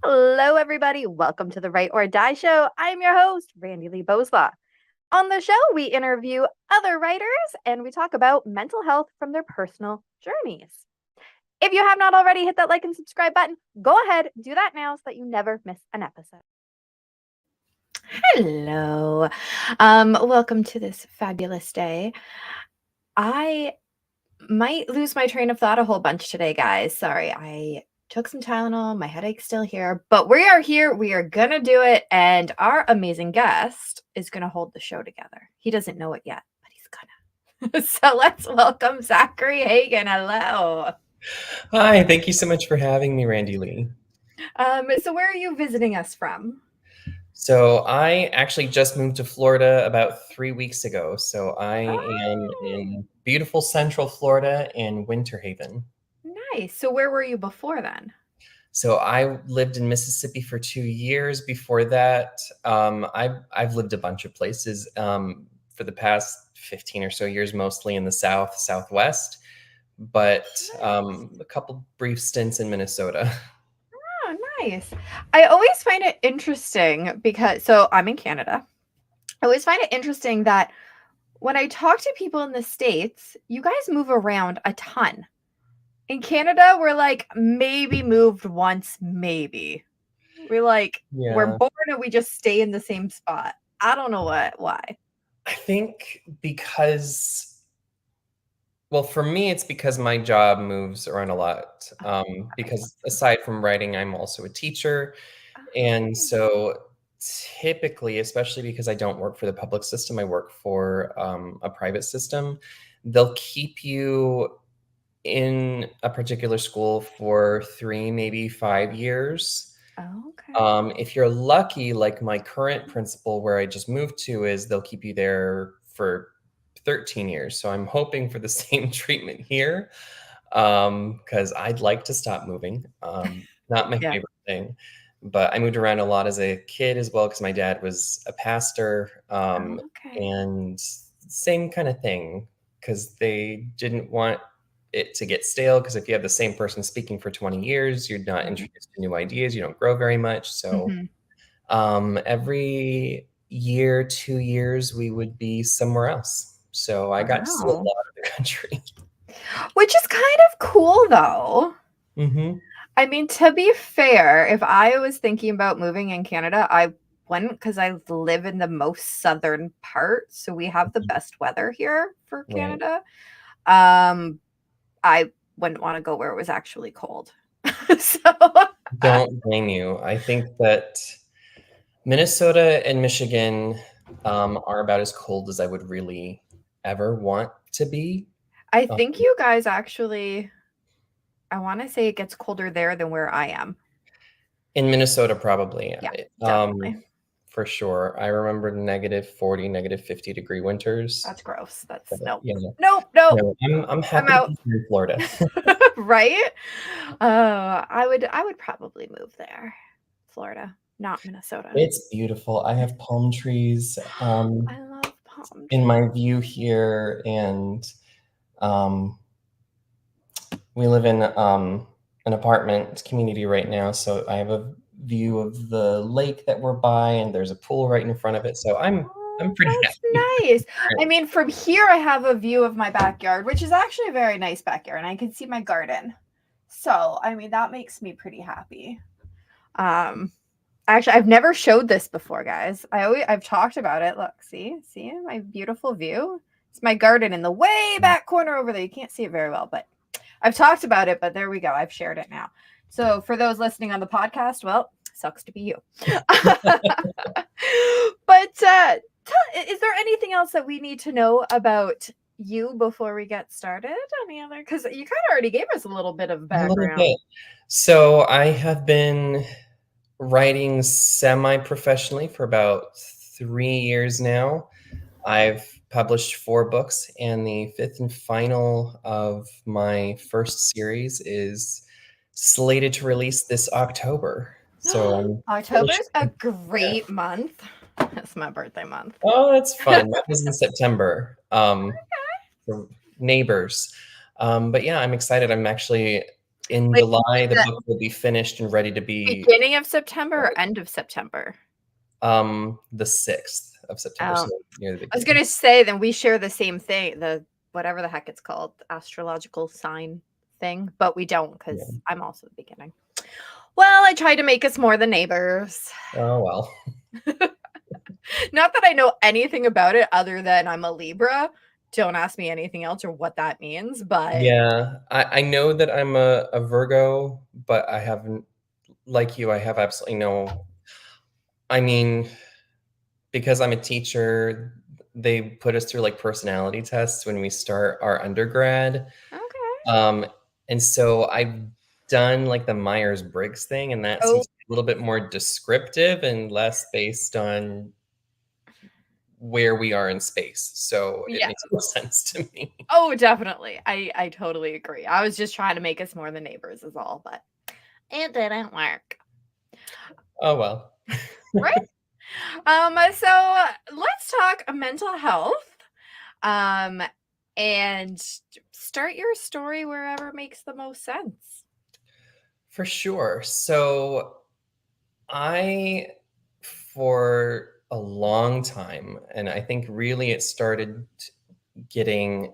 Hello, everybody. Welcome to the Write or Die Show. I'm your host, Randi-lee. On the show, we interview other writers and we talk about mental health from their personal journeys. If you have not already hit that like and subscribe button, go ahead, do that now so that you never miss an episode. Hello. Welcome to this fabulous day. I might lose my train of thought a whole bunch today, guys. Sorry, I took some Tylenol. My headache's still here, but we are here. We are going to do it. And our amazing guest is going to hold the show together. He doesn't know it yet, but he's going to. So let's welcome Zachary Hagen. Hello. Hi, thank you so much for having me, Randi-lee. So where are you visiting us from? So I actually just moved to Florida about 3 weeks ago. So I am in beautiful Central Florida in Winter Haven. Nice. So where were you before then? So I lived in Mississippi for 2 years. Before that, I've lived a bunch of places for the past 15 or so years, mostly in the South, Southwest, but a couple brief stints in Minnesota. Oh, nice. I always find it interesting because, so I'm in Canada. I always find it interesting that when I talk to people in the States, you guys move around a ton. In Canada, we're like maybe moved once, maybe. We're Yeah. born and we just stay in the same spot. I don't know why. I think well, for me, it's because my job moves around a lot. Because aside from writing, I'm also a teacher. And so typically, especially because I don't work for the public system, I work for a private system, they'll keep you in a particular school for 3, maybe 5 years. Okay. If you're lucky, like my current principal where I just moved to is they'll keep you there for 13 years. So I'm hoping for the same treatment here because I'd like to stop moving. Not my Yeah. favorite thing, but I moved around a lot as a kid as well because my dad was a pastor, Okay. and same kind of thing because they didn't want it to get stale because if you have the same person speaking for 20 years, you're not introduced to new ideas, you don't grow very much. So Mhm. every year, 2 years, we would be somewhere else. So I got to see a Wow. lot of the country. Which is kind of cool though. Hmm. I mean, to be fair, if I was thinking about moving in Canada, I wouldn't because I live in the most southern part. So we have the best weather here for Right. Canada. Um, I wouldn't want to go where it was actually cold. So, Don't blame you. I think that Minnesota and Michigan are about as cold as I would really ever want to be. I Um, think you guys actually, I want to say it gets colder there than where I am. in Minnesota, probably. Yeah, definitely. For sure. I remember -40, -50 degree winters. That's gross. That's But, nope. yeah, Nope. Nope. no, I'm I'm happy to out. be here in Florida. Right? I would probably move there. Florida, not Minnesota. It's beautiful. I have palm trees I love palm in my trees. view here, and um, we live in an apartment community right now, so I have a view of the lake that we're by, and there's a pool right in front of it. So I'm Oh, pretty that's happy. nice. I mean, from here I have a view of my backyard, which is actually a very nice backyard, and I can see my garden. So, I mean, that makes me pretty happy. Um, Actually, I've never showed this before, guys. I've talked about it. Look, see my beautiful view. It's my garden in the way back corner over there. You can't see it very well, but I've talked about it. But there we go. I've shared it now. So for those listening on the podcast, well, sucks to be you. But is there anything else that we need to know about you before we get started? Any other? Because you kind of already gave us a little bit of A little background. bit. So I have been writing semi-professionally for about 3 years now. I've published 4 books, and the fifth and final of my first series is slated to release this October. So I'm October's a finishing. Yeah. great month. It's my birthday month. Oh, that's fun. That was in September. For Neighbors. But yeah, I'm excited. I'm actually In Wait, July, the the book will be finished and ready to be beginning of September or end of September? the 6th of September, so Um, near the I was beginning. gonna say then we share the same thing, the whatever the heck it's called, astrological sign thing, but we don't Yeah. because I'm also the beginning. Well, I tried to make us more than neighbors. Oh, well. Not that I know anything about it other than I'm a Libra. Don't ask me anything else or what that means, but Yeah, I know that I'm a Virgo, but I haven't like you, I have absolutely no I mean, because I'm a teacher, they put us through, like, personality tests when we start our undergrad, okay. um, and so I've done, like, the Myers-Briggs thing, and that Oh, seems a little bit more descriptive and less based on where we are in space, so it yeah. makes more sense to me. Oh, definitely. I totally agree. I was just trying to make us more than neighbors is all, but it didn't work. Oh, well. Right? So let's talk mental health. Um, and start your story wherever it makes the most sense. For sure. So I, for a long time, and I think really it started getting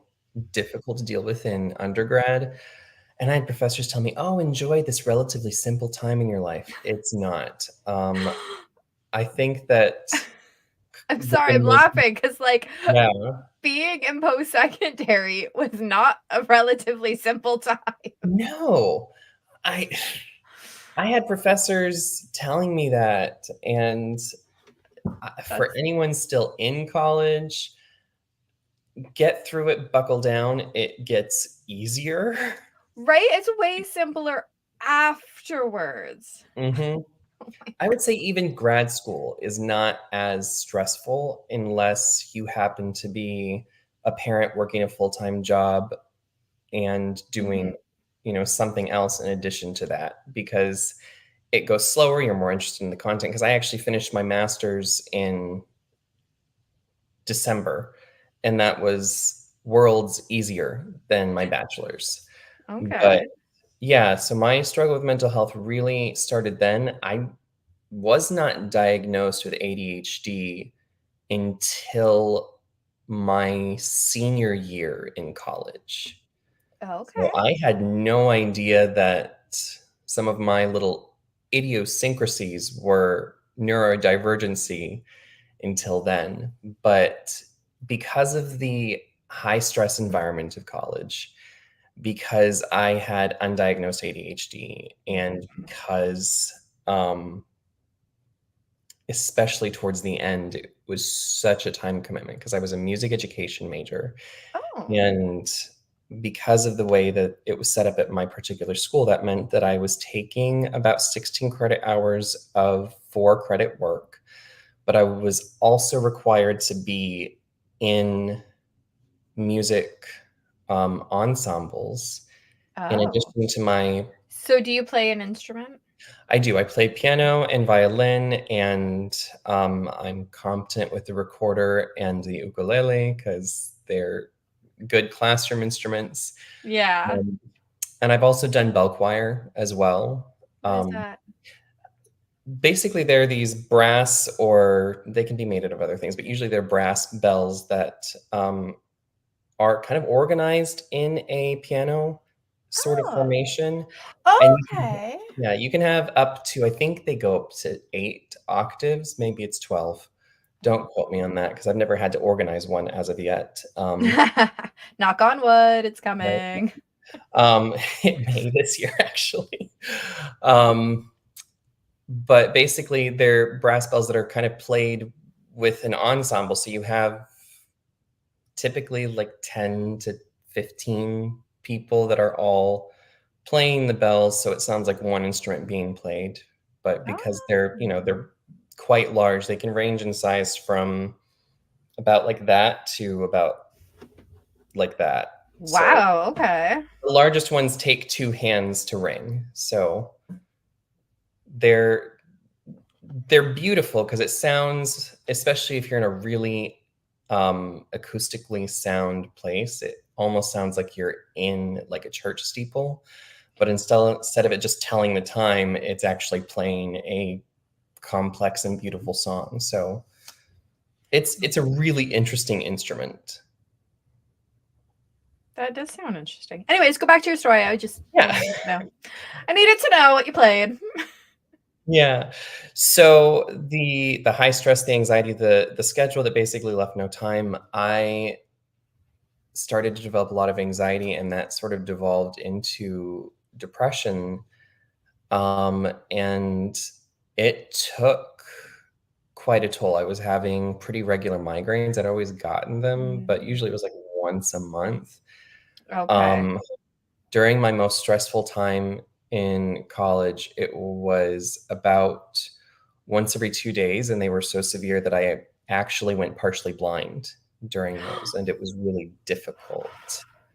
difficult to deal with in undergrad. And I had professors tell me, "Oh, enjoy this relatively simple time in your life." It's not. I think that I'm the sorry, I'm most, laughing because like yeah, being in post-secondary was not a relatively simple time. no, I I had professors telling me that, and for That's anyone still in college, get through it, buckle down, it gets easier. right. It's way simpler afterwards. Mhm. I would say even grad school is not as stressful unless you happen to be a parent working a full-time job and Mhm. doing, something else in addition to that because it goes slower, you're more interested in the content. Because I actually finished my master's in December, and that was worlds easier than my bachelor's. But Okay. yeah, so my struggle with mental health really started then. I was not diagnosed with ADHD until my senior year in college. So Okay. I had no idea that some of my little idiosyncrasies were neurodivergency until then. But because of the high stress environment of college, because I had undiagnosed ADHD, and because, especially towards the end, it was such a time commitment because I was a music education major. Oh. And because of the way that it was set up at my particular school, that meant that I was taking about 16 credit hours of 4 credit work, but I was also required to be in music ensembles in Oh. addition to my So do you play an instrument? I do. I play piano and violin, and I'm competent with the recorder and the ukulele because they're good classroom instruments. Yeah. Um, and I've also done bell choir as well. What is Um, that? basically, they're these brass, or they can be made out of other things, but usually they're brass bells that are kind of organized in a piano sort of Oh. formation. And Okay. yeah, you can have up to, I think they go up to 8 octaves, maybe it's 12. Don't quote me on that because I've never had to organize one as of yet. Knock on wood, it's Right. coming. It may this year actually. Um, but basically they're brass bells that are kind of played with an ensemble. So you have typically like 10 to 15 people that are all playing the bells, so it sounds like one instrument being played. But because they're quite large, they can range in size from about like that to about like that. So Wow, okay. the largest ones take 2 hands to ring. So they're they're beautiful because it sounds, especially if you're in a really acoustically sound place, it almost sounds like you're in like a church steeple. but instead of it just telling the time, it's actually playing a complex and beautiful song. So it's a really interesting instrument. That does sound interesting. Anyways, go back to your story. I Yeah. needed to know. I needed to know what you played. Yeah. So the high stress, the anxiety, the schedule that basically left no time, I started to develop a lot of anxiety, and that sort of devolved into depression. And it took quite a toll. I was having pretty regular migraines. I'd always gotten them, but usually it was like once a month. Okay. Um, During my most stressful time in college, it was about once every 2 days, and they were so severe that I actually went partially blind during those, and it was really difficult.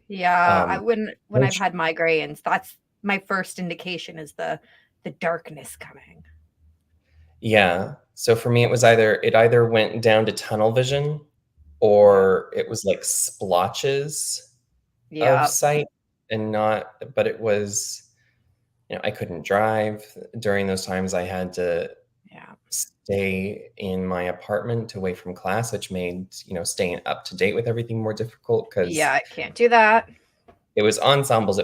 Yeah, Um, when I've had migraines, that's my first indication is the darkness coming. yeah. So for me, it either went down to tunnel vision Yeah. or it was like splotches of Yeah. sight and not, but it was, I couldn't drive during those times. I had to Yeah. stay in my apartment away from class, which made, staying up to date with everything more difficult Yeah, because I can't do that. it was ensembles.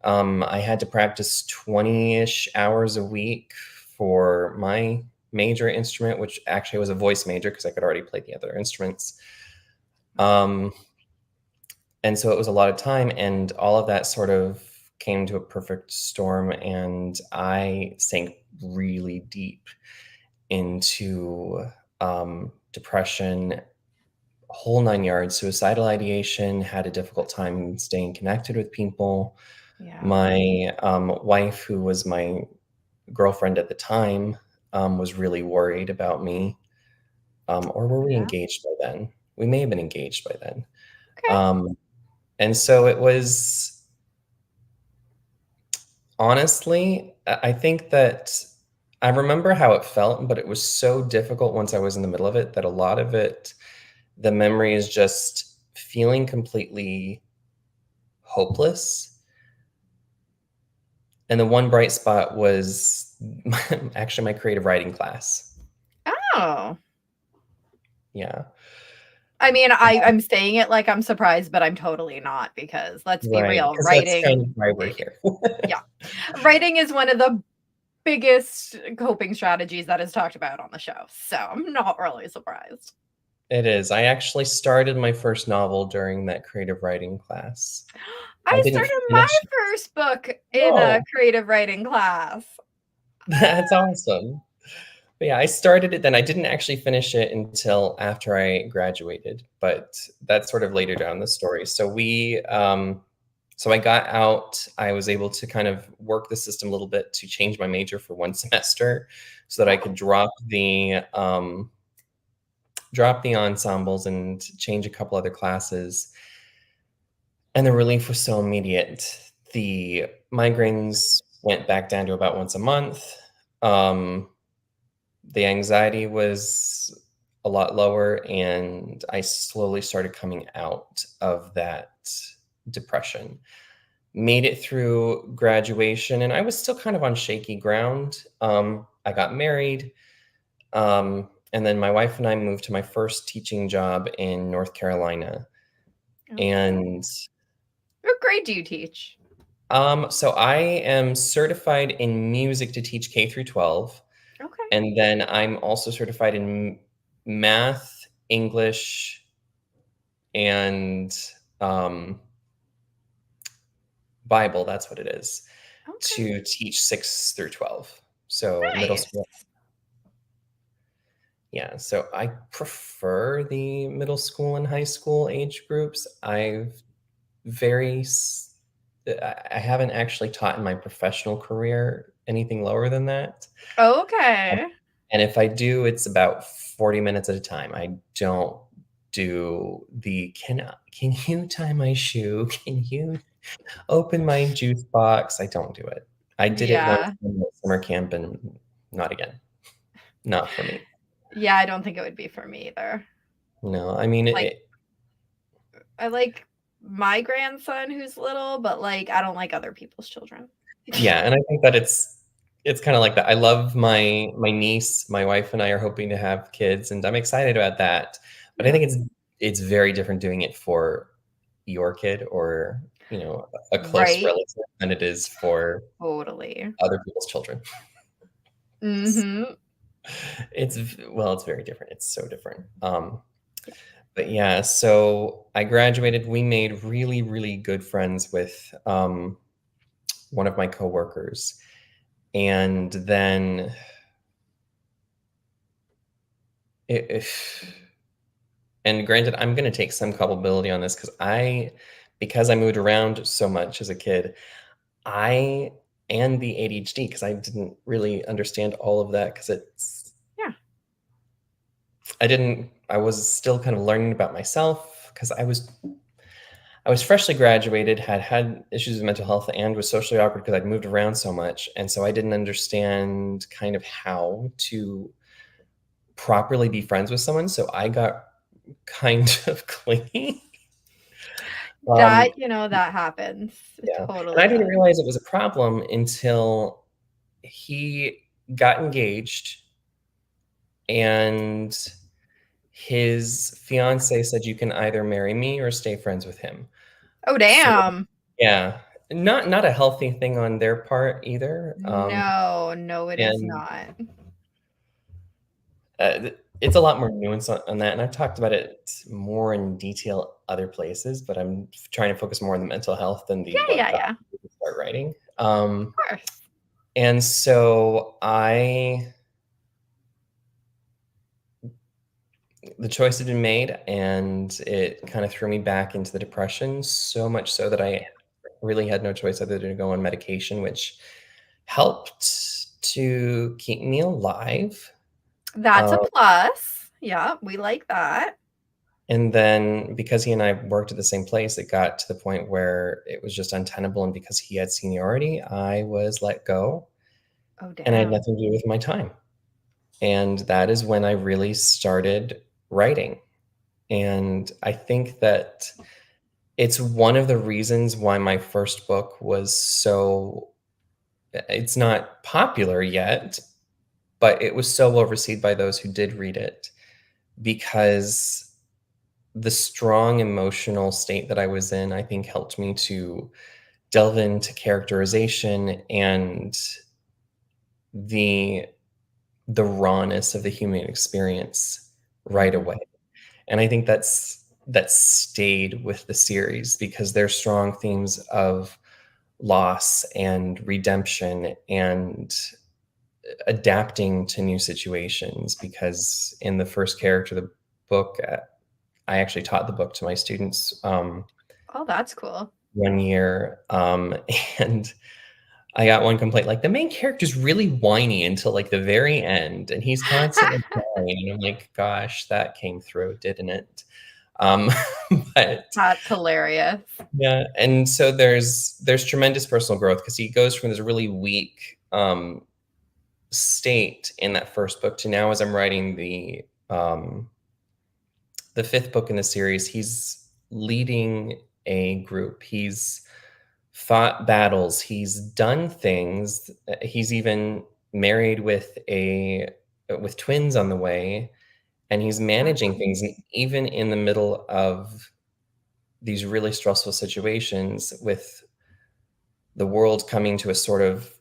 I had to practice 20-ish hours a week for my major instrument, which actually was a voice major because I could already play the other instruments. Um, and so it was a lot of time, and all of that sort of came to a perfect storm, and I sank really deep into depression, whole 9 yards, suicidal ideation, had a difficult time staying connected with people. Yeah. My wife, who was my girlfriend at the time, was really worried about me. Or were we Yeah. engaged by then? We may have been engaged by then. Okay. Um, and so it was, honestly, I think that I remember how it felt, but it was so difficult once I was in the middle of it that a lot of it, the memory is just feeling completely hopeless. And the one bright spot was actually my creative writing class. Oh. Yeah. I mean, I'm saying it like I'm surprised, but I'm totally not because let's be Right, real, because that's kind of writing why we're here. yeah. Writing is one of the biggest coping strategies that is talked about on the show. So, I'm not really surprised. It is. I actually started my first novel during that creative writing class. I I didn't started my finish. first book in a Oh, creative writing class. that's awesome. But yeah, I started it, then I didn't actually finish it until after I graduated, but that's sort of later down the story. So I got out, I was able to kind of work the system a little bit to change my major for one semester so that I could Oh, drop the ensembles and change a couple other classes. And the relief was so immediate. The migraines went back down to about once a month. Um, the anxiety was a lot lower, and I slowly started coming out of that depression. Made it through graduation, and I was still kind of on shaky ground. I got married, and then my wife and I moved to my first teaching job in North Carolina. okay. And What grade do you teach? so I am certified in music to teach K through 12. Okay. And then I'm also certified in math, English, and um, Bible. That's what it is, Okay. to teach 6 through 12. So middle Nice. school. Yeah. So I prefer the middle school and high school age groups. Very, s- I haven't actually taught in my professional career anything lower than that. Okay. And if I do, it's about 40 minutes at a time. I don't do the can you tie my shoe? Can you open my juice box? I don't do it. I did it once Yeah. in the summer camp and not again. Not for me. Yeah, I don't think it would be for me either. No, I mean Like, I like my grandson who's little, but like I don't like other people's children. Yeah, and I think that it's kinda like that. I love my niece, my wife and I are hoping to have kids, and I'm excited about that, but I Yeah. think it's very different doing it for your kid or, a close Right? relative than it is for Totally. other people's children. Mhm. It's very different. It's so different. Yeah. But yeah, so I graduated. We made really, really good friends with one of my coworkers, and then if and granted, I'm going to take some culpability on this because I moved around so much as a kid, I and the ADHD because I didn't really understand all of that because Yeah. I was still kind of learning about myself because I was freshly graduated, had issues with mental health, and was socially awkward because I'd moved around so much, and so I didn't understand kind of how to properly be friends with someone, so I got kind of clingy. Um, That happens. It yeah, and totally I didn't does. realize it was a problem until he got engaged, and his fiancée said, "You can either marry me or stay friends with him." Oh, So damn. yeah, not a healthy thing on their part either, No, no, it is and, not. it's a lot more nuance on that, and I've talked about it more in detail other places, but I'm trying to focus more on the mental health than the Yeah, what yeah, got yeah. Of me to start writing, course. and so the choice had been made, and it kinda threw me back into the depression, so much so that I really had no choice other than to go on medication, which helped to keep me alive. That's a Um, plus. Yeah, we like that. and then because he and I worked at the same place, it got to the point where it was just untenable, and because he had seniority, I was let go, Oh, and I had damn. nothing to do with my time. And that is when I really started writing. And I think that it's one of the reasons why my first book was so it's not popular yet, but it was so well received by those who did read it because the strong emotional state that I was in, I think, helped me to delve into characterization and the the rawness of the human experience right Mhm. away. And I think that stayed with the series because there's strong themes of loss and redemption and adapting to new situations because in the first character of the book, I actually taught the book to my students, Oh, that's cool. 1 year, and I got one complaint, like, "The main character's really whiny until, like, the very end, and he's constantly crying," and I'm like, "Gosh, that came through, didn't it?" Um, but That's hilarious. yeah, and so there's tremendous personal growth because he goes from this really weak, state in that first book to now as I'm writing the fifth book in the series, he's leading a group. He's fought battles. He's done things. He's even married with twins on the way, and he's managing Oh, things. And even in the middle of these really stressful situations, with the world coming to a sort of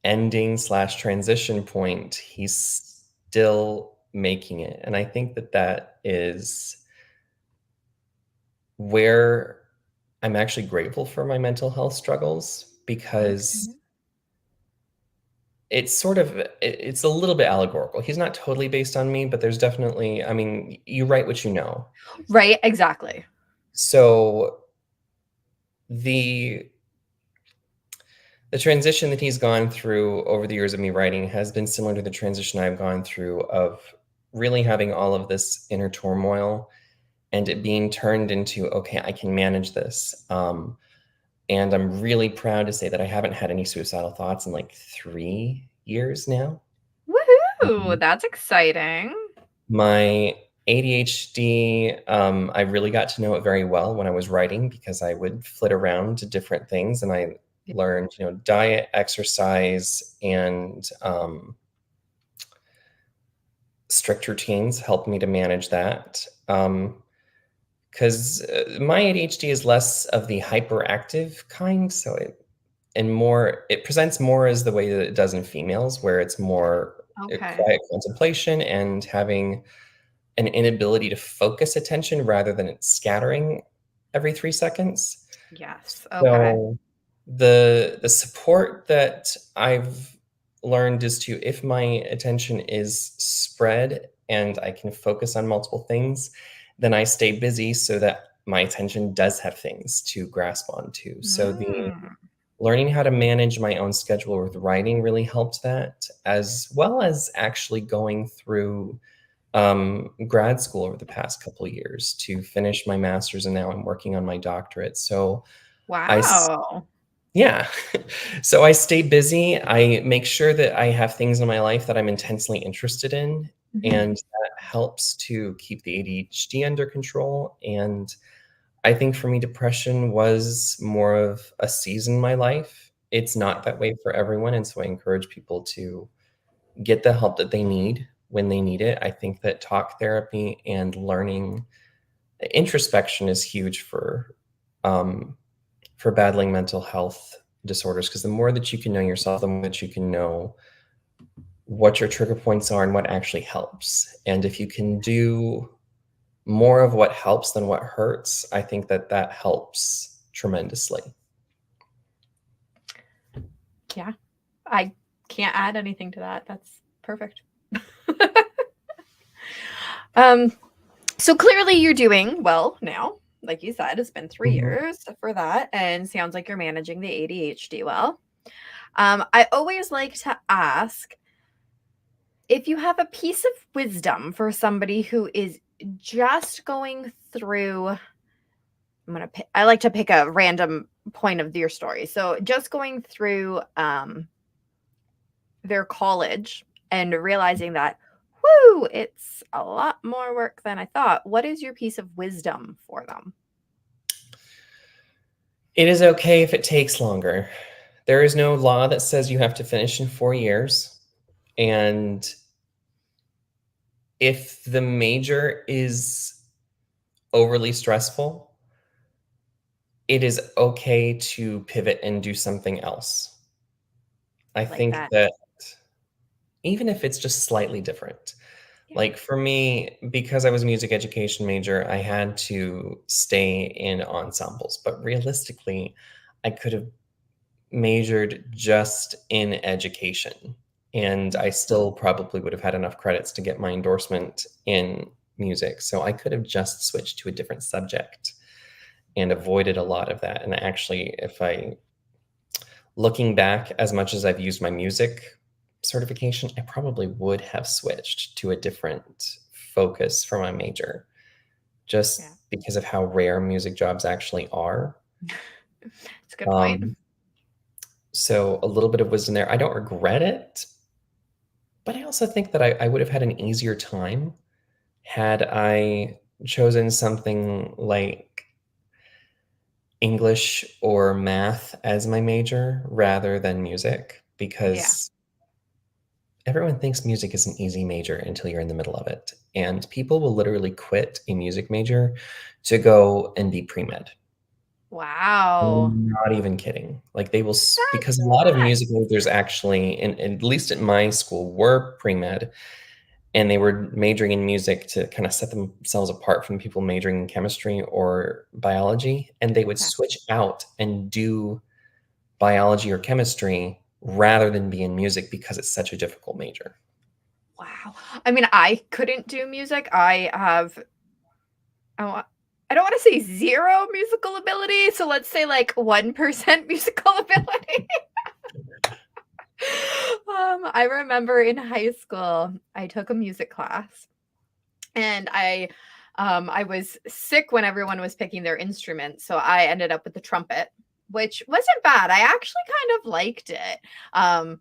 ending slash transition point, he's still making it. And I think that that is where I'm actually grateful for my mental health struggles because okay. it's a little bit allegorical. He's not totally based on me, but there's definitely, I mean, you write what you know. Right, exactly. So the the transition that he's gone through over the years of me writing has been similar to the transition I've gone through of really having all of this inner turmoil and it being turned into, okay, I can manage this. And I'm really proud to say that I haven't had any suicidal thoughts in like 3 years now. Woohoo! Mhm. That's exciting. My ADHD, I really got to know it very well when I was writing because I would flit around to different things and learned, diet, exercise, and strict routines helped me to manage that. Because my ADHD is less of the hyperactive kind, so it presents more as the way that it does in females, where it's more Okay. quiet contemplation and having an inability to focus attention rather than it scattering every 3 seconds. Yes. Okay. So the support that I've learned is to, if my attention is spread and I can focus on multiple things, then I stay busy so that my attention does have things to grasp onto. So the Mm. learning how to manage my own schedule with writing really helped that, as well as actually going through grad school over the past couple of years to finish my master's, and now I'm working on my doctorate. So Wow. yeah. So I stay busy. I make sure that I have things in my life that I'm intensely interested in, Mhm. and that helps to keep the ADHD under control. And I think for me, depression was more of a season in my life. It's not that way for everyone. And so I encourage people to get the help that they need when they need it. I think that talk therapy and learning introspection is huge for battling mental health disorders, because the more that you can know yourself, the more that you can know what your trigger points are and what actually helps. And if you can do more of what helps than what hurts, I think that that helps tremendously. Yeah. I can't add anything to that. That's perfect. um, so clearly you're doing well now. Like you said, it's been 3 Mhm. years for that, and sounds like you're managing the ADHD well. I always like to ask if you have a piece of wisdom for somebody who is just going through. I like to pick a random point of your story. So just going through their college and realizing that, whoo, it's a lot more work than I thought. What is your piece of wisdom for them? It is okay if it takes longer. There is no law that says you have to finish in 4 years. And if the major is overly stressful, it is okay to pivot and do something else. I I like think that. that even if it's just slightly different. Yeah. Like for me, because I was a music education major, I had to stay in ensembles. But realistically, I could have majored just in education, and I still probably would have had enough credits to get my endorsement in music. So I could have just switched to a different subject and avoided a lot of that. And actually, if I looking back, as much as I've used my music certification, I probably would have switched to a different focus for my major, Yeah. just because of how rare music jobs actually are. It's a good point. Um, so a little bit of wisdom there. I don't regret it, but I also think that I would have had an easier time had I chosen something like English or math as my major rather than music, Yeah. because everyone thinks music is an easy major until you're in the middle of it. And people will literally quit a music major to go and be pre-med. Wow. I'm not even kidding. Like they will, because That's a lot of nuts. music majors actually, at least at my school, were pre-med, and they were majoring in music to kind of set themselves apart from people majoring in chemistry or biology. And they would Okay. switch out and do biology or chemistry rather than be in music because it's such a difficult major. Wow. I mean, I couldn't do music. I wa I don't wanna say 0 musical ability, so let's say, like, 1% musical ability. I remember in high school, I took a music class, and I was sick when everyone was picking their instrument, so I ended up with the trumpet, which wasn't bad. I actually kind of liked it. Um,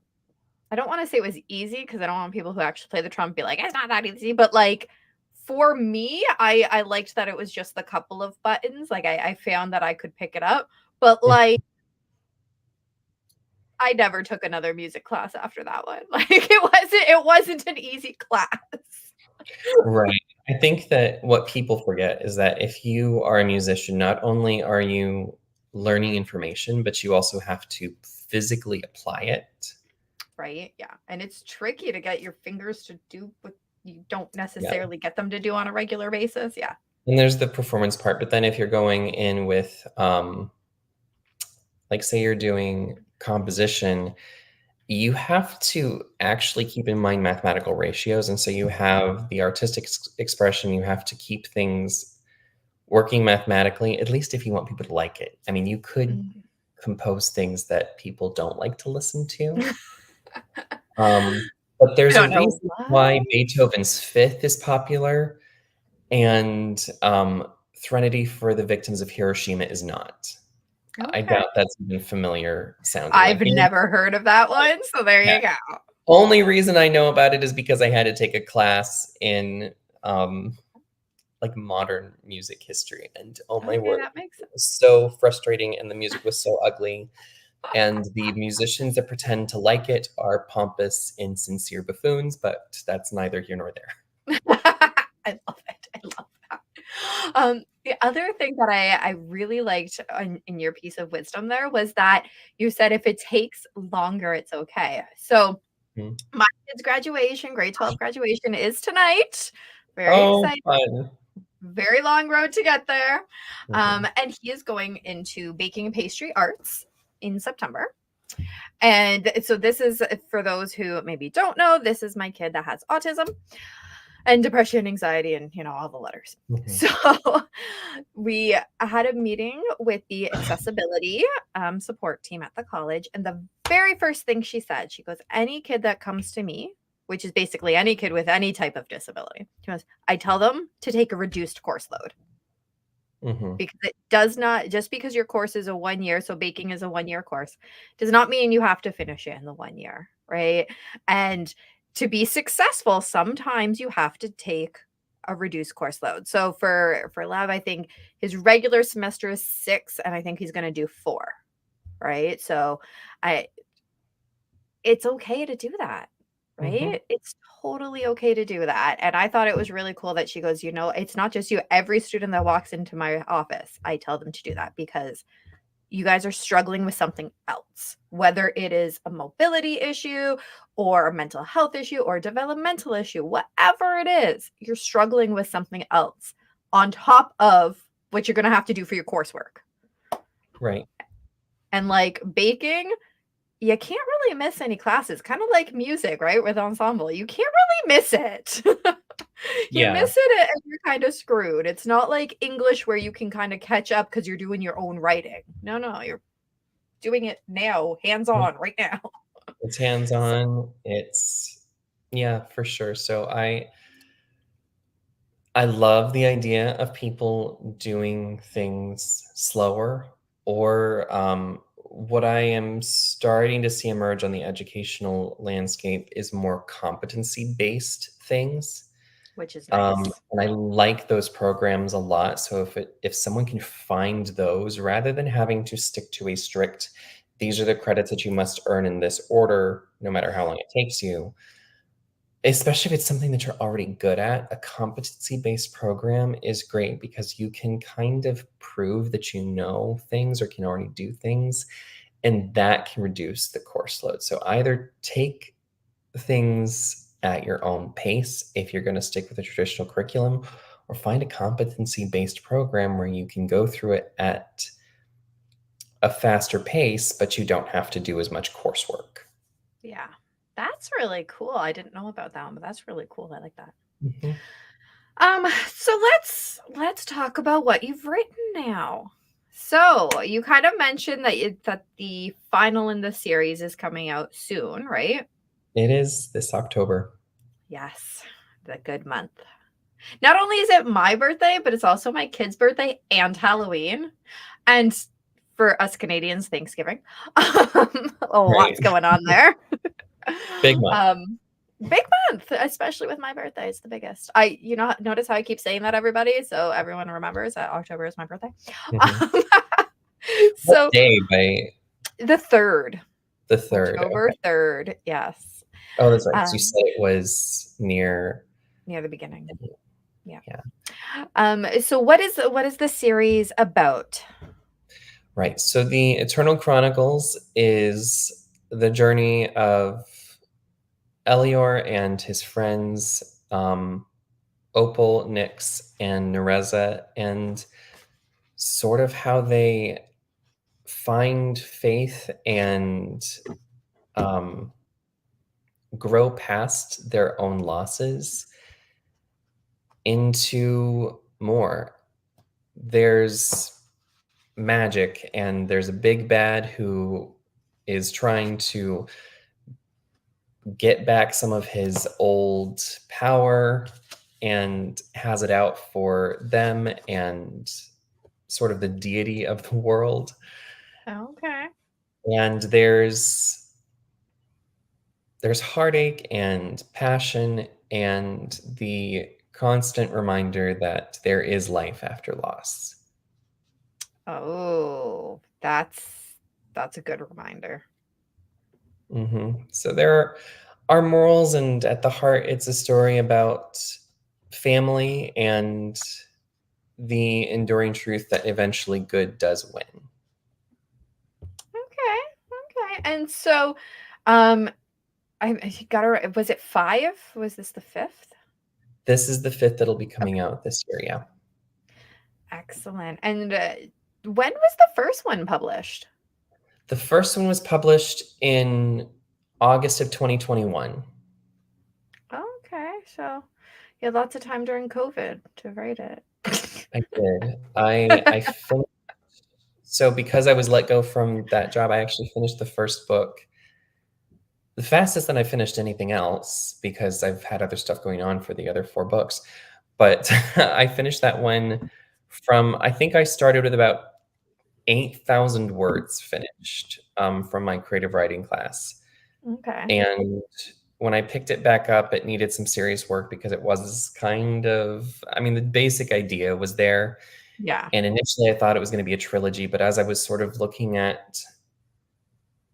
I don't wanna say it was easy because I don't want people who actually play the trumpet be like, "It's not that easy," but, like, for me, I liked that it was just the couple of buttons, like, I found that I could pick it up, but, like, I never took another music class after that one. Like it wasn't an easy class. Right. I think that what people forget is that if you are a musician, not only are you learning information, but you also have to physically apply it. Right? Yeah. And it's tricky to get your fingers to do what you don't Yeah. necessarily get them to do on a regular basis. Yeah. And there's the performance part, but then if you're going in with, like say you're doing composition, you have to actually keep in mind mathematical ratios. And so you have the artistic expression, you have to keep things working mathematically, at least if you want people to like it. I mean, you could compose things that people don't like to listen to. But there's a reason why Beethoven's Fifth is popular and Threnody for the Victims of Hiroshima is not. Okay. I doubt that's even familiar sounding. I've never heard of that one, so there you go. Only reason I know about it is because I had to take a class in like modern music history, and oh my word, that makes sense. it was so frustrating, and the music was so ugly, and the musicians that pretend to like it are pompous, insincere buffoons, but that's neither here nor there. I love it. I love that. The other thing that I really liked in your piece of wisdom there was that you said if it takes longer, it's okay. So my kid's graduation, grade 12 graduation is tonight. Very exciting. Fun. Very long road to get there. And he is going into baking and pastry arts in September. And so this is, for those who maybe don't know, this is my kid that has autism and depression, anxiety, and, you know, all the letters. So we had a meeting with the accessibility support team at the college. And the very first thing she said, she goes, any kid that comes to me, which is basically any kid with any type of disability, she goes, I tell them to take a reduced course load. Because it does not, just because your course is a 1 year, so baking is a 1 year course, does not mean you have to finish it in the 1 year, right? And to be successful, sometimes you have to take a reduced course load. So for Lav, I think his regular semester is 6, and I think he's going to do 4, right? So it's okay to do that, right? It's totally okay to do that. And I thought it was really cool that she goes, you know, it's not just you. Every student that walks into my office, I tell them to do that because you guys are struggling with something else, whether it is a mobility issue or a mental health issue or a developmental issue, whatever it is, you're struggling with something else on top of what you're going to have to do for your coursework. Right. And like baking, you can't really miss any classes, kind of like music, right? With ensemble, you can't really miss it. You miss it and you're kind of screwed. It's not like English where you can kind of catch up because you're doing your own writing. No, you're doing it now, hands-on right now. It's hands-on. It's, yeah, for sure. So I love the idea of people doing things slower, or what I am starting to see emerge on the educational landscape is more competency-based things. Which is nice. And I like those programs a lot. So if someone can find those rather than having to stick to a strict, these are the credits that you must earn in this order, no matter how long it takes you, especially if it's something that you're already good at, a competency-based program is great because you can kind of prove that you know things or can already do things, and that can reduce the course load. So either take things at your own pace if you're going to stick with a traditional curriculum, or find a competency-based program where you can go through it at a faster pace, but you don't have to do as much coursework. Yeah, that's really cool. I didn't know about that one, but that's really cool. I like that. So let's talk about what you've written now. So you kind of mentioned that the final in the series is coming out soon, right? It is this October. Yes, the good month. Not only is it my birthday, but it's also my kid's birthday and Halloween. And for us Canadians, Thanksgiving. Lots going on there. Big month. Big month, especially with my birthday. It's the biggest. Notice how I keep saying that, everybody, so everyone remembers that October is my birthday. So what day, the 3rd. The 3rd. October Okay. 3rd. Yes. Oh, that's right. So you Um, said it was near. near the beginning. Yeah. Yeah. So what is the series about? Right. So the Eternal Chronicles is the journey of Elior and his friends, Opal, Nyx, and Nereza, and sort of how they find faith and um, grow past their own losses into more. There's magic, and there's a big bad who is trying to get back some of his old power and has it out for them and sort of the deity of the world. Okay. And there's heartache and passion and the constant reminder that there is life after loss. Oh, that's a good reminder. So there are morals, and at the heart, it's a story about family and the enduring truth that eventually good does win. Okay. Okay. And so, um, I got to. Was it 5? Was this the 5th? This is the 5th that'll be coming Okay. out this year, yeah. Excellent. And when was the first one published? The first one was published in August of 2021. Okay. So you had lots of time during COVID to write it. I did. I finished. So because I was let go from that job, I actually finished the first book the fastest that I finished anything else because I've had other stuff going on for the other 4 books. But I finished that one from, I think I started with about 8,000 words finished from my creative writing class. Okay. And when I picked it back up, it needed some serious work because it was kind of, I mean, the basic idea was there. Yeah. And initially I thought it was going to be a trilogy, but as I was sort of looking at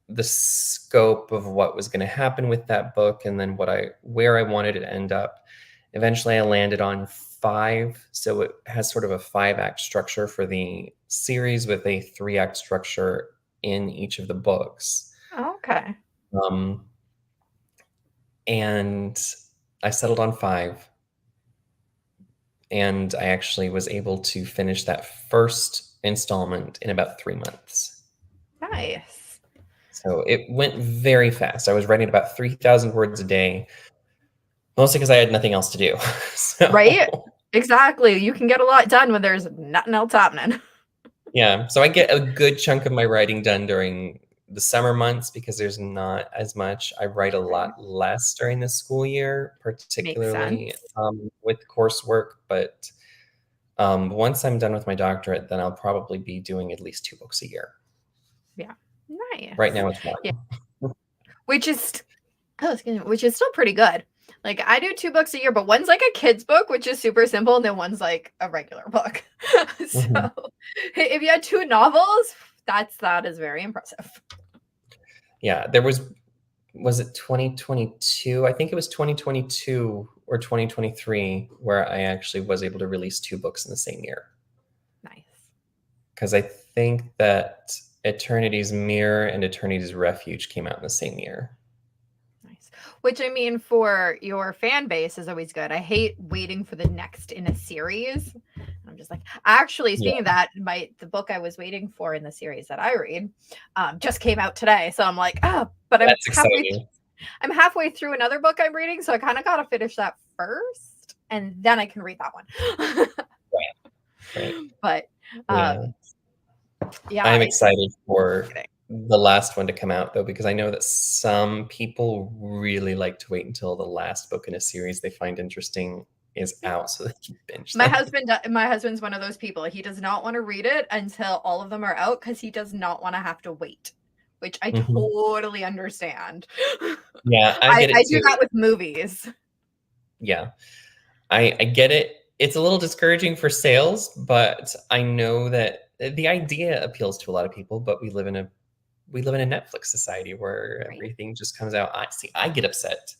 the scope of what was going to happen with that book and then where I wanted it to end up, eventually I landed on 5. So it has sort of a 5-act structure for the series with a 3-act structure in each of the books. Okay. And I settled on 5. And I actually was able to finish that first installment in about 3 months. Nice. So it went very fast. I was writing about 3,000 words a day, mostly because I had nothing else to do. Right? Exactly. You can get a lot done when there's nothing else happening. Yeah. So I get a good chunk of my writing done during the summer months because there's not as much. I write a lot less during the school year, particularly with coursework. But once I'm done with my doctorate, then I'll probably be doing at least 2 books a year. Yeah. Nice. Right now it's 1. Yeah. Which is still pretty good. Like I do 2 books a year, but one's like a kid's book, which is super simple, and then one's like a regular book. So if you had 2 novels, that is very impressive. Yeah, was it 2022? I think it was 2022 or 2023 where I actually was able to release 2 books in the same year. Nice. Because I think that Eternity's Mirror and Eternity's Refuge came out in the same year. Nice. Which I mean, for your fan base is always good. I hate waiting for the next in a series. I'm just like, actually, speaking of that, the book I was waiting for in the series that I read just came out today. So I'm like, oh, but I'm halfway through another book I'm reading, so I kind of got to finish that first, and then I can read that one. Right. But yeah, I'm excited for the last one to come out, though, because I know that some people really like to wait until the last book in a series they find interesting is out so they can binge them. My husband's one of those people. He does not want to read it until all of them are out because he does not want to have to wait, which I totally understand. Yeah, I get it I too. do that with movies. Yeah, I get it. It's a little discouraging for sales, but I know that the idea appeals to a lot of people, but we live in a we live in a Netflix society where Right. everything just comes out. I get upset.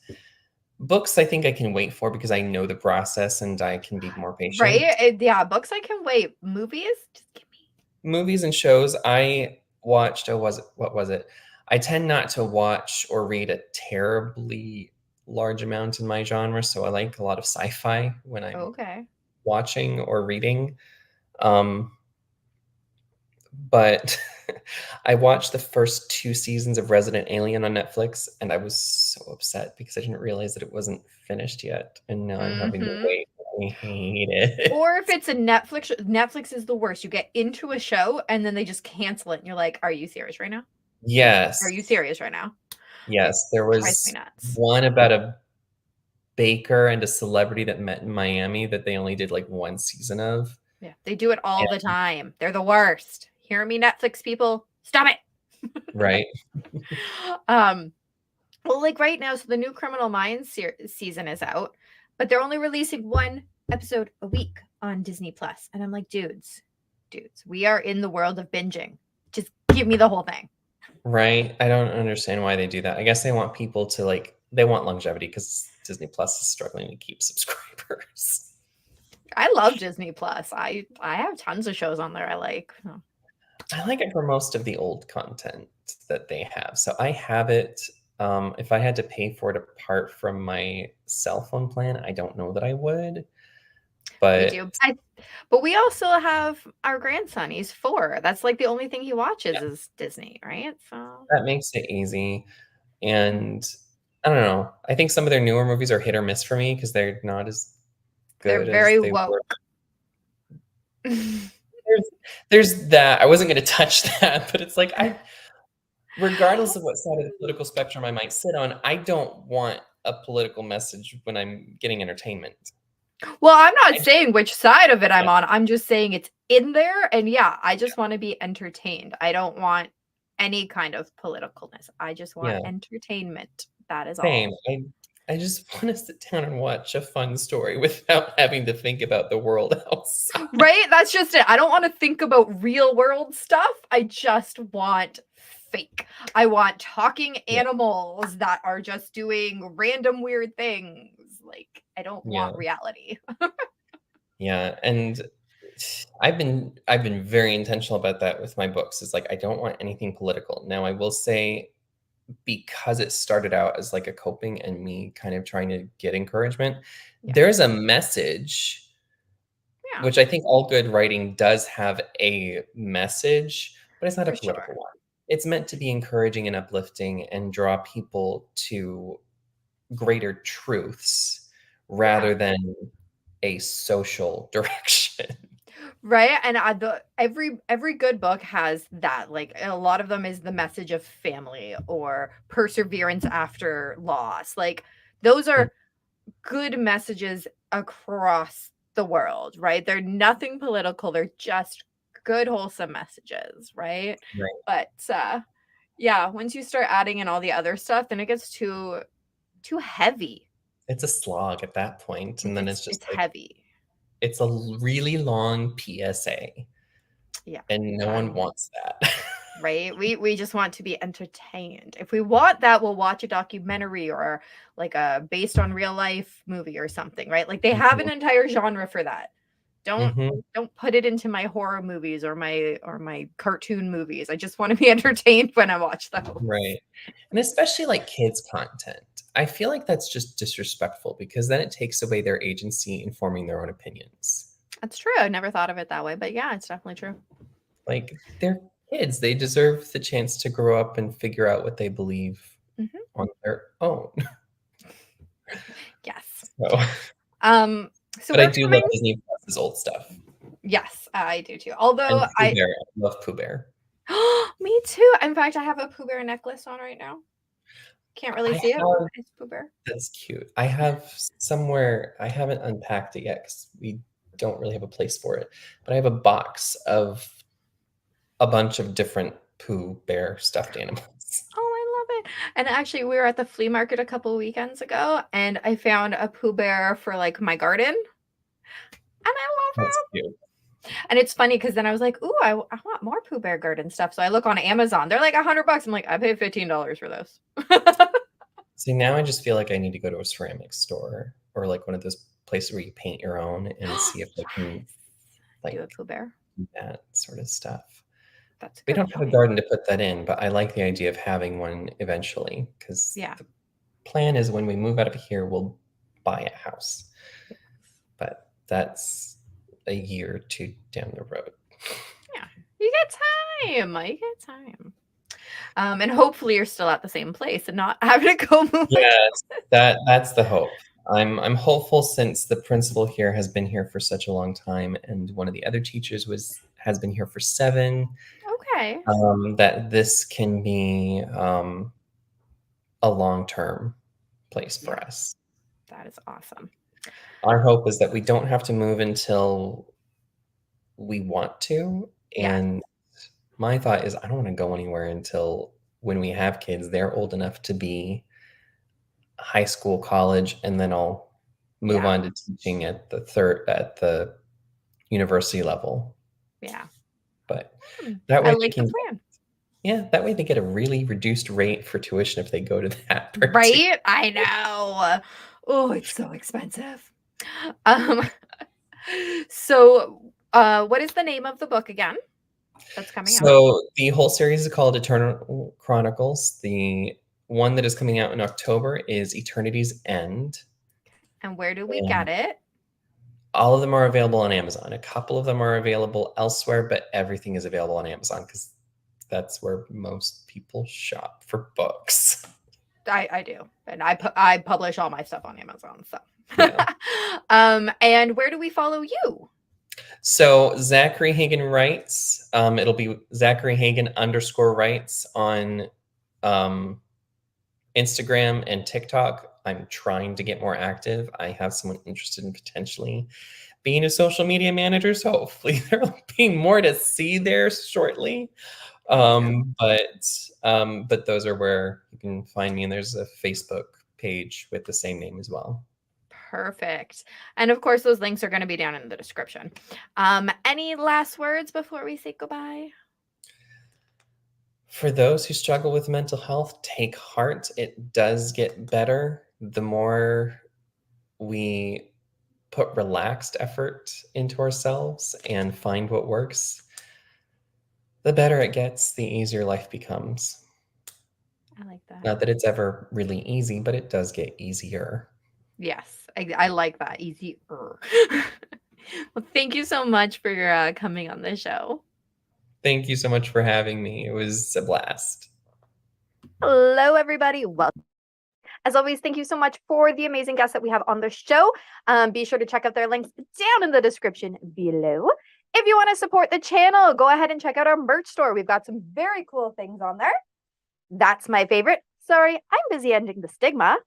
Books, I think I can wait for because I know the process and I can be more patient. Right? Yeah, books I can wait. Movies? Just give me. Movies and shows, I watched, what was it? I tend not to watch or read a terribly large amount in my genre, so I like a lot of sci-fi when I'm Okay. watching or reading. Um, but I watched the first 2 seasons of Resident Alien on Netflix, and I was so upset because I didn't realize that it wasn't finished yet, and now I'm having to Mhm. wait. I hate it. Or if it's a Netflix is the worst. You get into a show and then they just cancel it and you're like, "Are you serious right now? Are Yes. you serious right now?" It Yes, there drives me was nuts. one about a baker and a celebrity that met in Miami that they only did, like, 1 season of, Yeah, they do it all the and time. They're the worst. Hear me, Netflix people? Stop it. right? Um, well, like right now, so the new Criminal Minds season is out, but they're only releasing one episode a week on Disney Plus, and I'm like, dudes, we are in the world of binging. Just give me the whole thing. Right? I don't understand why they do that. I guess they want people to, like, they want longevity because Disney Plus is struggling to keep subscribers. I love Disney Plus. I have tons of shows on there I like. Oh. I like it for most of the old content that they have. So I have it. If I had to pay for it apart from my cell phone plan, I don't know that I would. We But do. But we also have our grandson. He's 4. That's like the only thing he watches yeah, is Disney, right? So that makes it easy. And I don't know. I think some of their newer movies are hit or miss for me because they're not as they're good as very they were. woke. There's, there's that. I wasn't going to touch that, but it's like regardless of what side of the political spectrum I might sit on, I don't want a political message when I'm getting entertainment. Well, I'm not I just, saying which side of it yeah, I'm on. I'm just saying it's in there. And yeah, I just want to be entertained. I don't want any kind of politicalness. I just want yeah, entertainment. That is same. all. I just want to sit down and watch a fun story without having to think about the world outside. Right? That's just it. I don't want to think about real world stuff. I just want fake. I want talking Yeah, animals that are just doing random weird things. Like, I don't yeah, want reality. yeah. And I've been very intentional about that with my books. It's like I don't want anything political. Now I will say because it started out as like a coping and me kind of trying to get encouragement, Yeah. there's a message, Yeah, which I think all good writing does have a message, but it's not a for political sure. one. It's meant to be encouraging and uplifting and draw people to greater truths Yeah. rather than a social direction. Right? And every good book has that. Like a lot of them is the message of family or perseverance after loss. Like those Mm, are good messages across the world, right? They're nothing political. They're just good wholesome messages, right? right. But yeah, once you start adding in all the other stuff, then it gets too heavy. It's a slog at that point, and then it's just It's like heavy. it's a really long PSA, Yeah. and no one Um wants that. Right? We just want to be entertained. If we want that, we'll watch a documentary or like a based on real life movie or something, right? Like they have an Mhm, entire genre for that. Don't mhm, don't put it into my horror movies or my cartoon movies. I just want to be entertained when I watch those. right. And especially, like, kids' content. I feel like that's just disrespectful because then it takes away their agency in forming their own opinions. That's true. I never thought of it that way, but yeah, it's definitely true. Like, they're kids, they deserve the chance to grow up and figure out what they believe Mhm. on their own. Yes. So Um so but I we're do love coming. Disney Plus's old stuff, Yes, I do too. and Although Pooh I Bear, I love Pooh Bear. me too. In fact, I have a Pooh Bear necklace on right now. Can't really I see it, but have it's Pooh Bear. That's cute. I have somewhere I haven't unpacked it yet because we don't really have a place for it, but I have a box of a bunch of different Pooh Bear stuffed animals. Oh, I love it. And actually, we were at the flea market a couple weekends ago, and I found a Pooh Bear for like my garden, and I love That's him. cute. And it's funny because then I was like, ooh, I want more Pooh Bear Garden stuff. So I look on Amazon. They're like $100. I'm like, I paid $15 for this. See, now I just feel like I need to go to a ceramics store or like one of those places where you paint your own and see if I can Yes. Do a like Pooh Bear. do that sort of stuff. That's a We good don't have a point. garden to put that in, but I like the idea of having one eventually because Yeah. the plan is when we move out of here, we'll buy a house. But that's a year or two down the road. Yeah. You get time. You get time. And hopefully you're still at the same place and not having to go move. Yes, that's the hope. I'm hopeful since the principal here has been here for such a long time, and one of the other teachers has been here for 7. Okay. That this can be a long-term place for us. That is awesome. Our hope is that we don't have to move until we want to, Yeah. and my thought is I don't want to go anywhere until when we have kids, they're old enough to be high school, college, and then I'll move Yeah. on to teaching at the university level. Yeah. But that I way they like the can, plan. yeah, that way they get a really reduced rate for tuition if they go to that particular. Right? I know. Oh, it's so expensive. So what is the name of the book again that's coming out? So the whole series is called Eternal Chronicles. The one that is coming out in October is Eternity's End. And where do we And get it? all of them are available on Amazon. A couple of them are available elsewhere, but everything is available on Amazon because that's where most people shop for books. I do. And I publish all my stuff on Amazon. So Yeah. And where do we follow you? So Zachary Hagen writes. It'll be Zachary Hagen _writes on Instagram and TikTok. I'm trying to get more active. I have someone interested in potentially being a social media manager, so hopefully there'll be more to see there shortly. But those are where you can find me, and there's a Facebook page with the same name as well. Perfect. And of course, those links are going to be down in the description. Any last words before we say goodbye? For those who struggle with mental health, take heart. It does get better the more we put relaxed effort into ourselves and find what works. The better it gets, the easier life becomes. I like that. Not that it's ever really easy, but it does get easier. Yes, I like that. Easier. Well, thank you so much for coming on the show. Thank you so much for having me. It was a blast. Hello, everybody. Welcome. As always, thank you so much for the amazing guests that we have on the show. Be sure to check out their links down in the description below. If you want to support the channel, go ahead and check out our merch store. We've got some very cool things on there. That's my favorite. Sorry, I'm busy ending the stigma.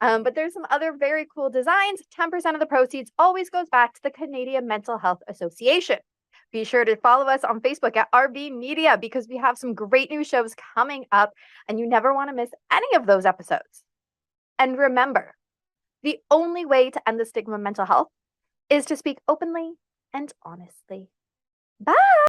But there's some other very cool designs. 10% of the proceeds always goes back to the Canadian Mental Health Association. Be sure to follow us on Facebook at RB Media because we have some great new shows coming up and you never want to miss any of those episodes. And remember, the only way to end the stigma of mental health is to speak openly and honestly. Bye.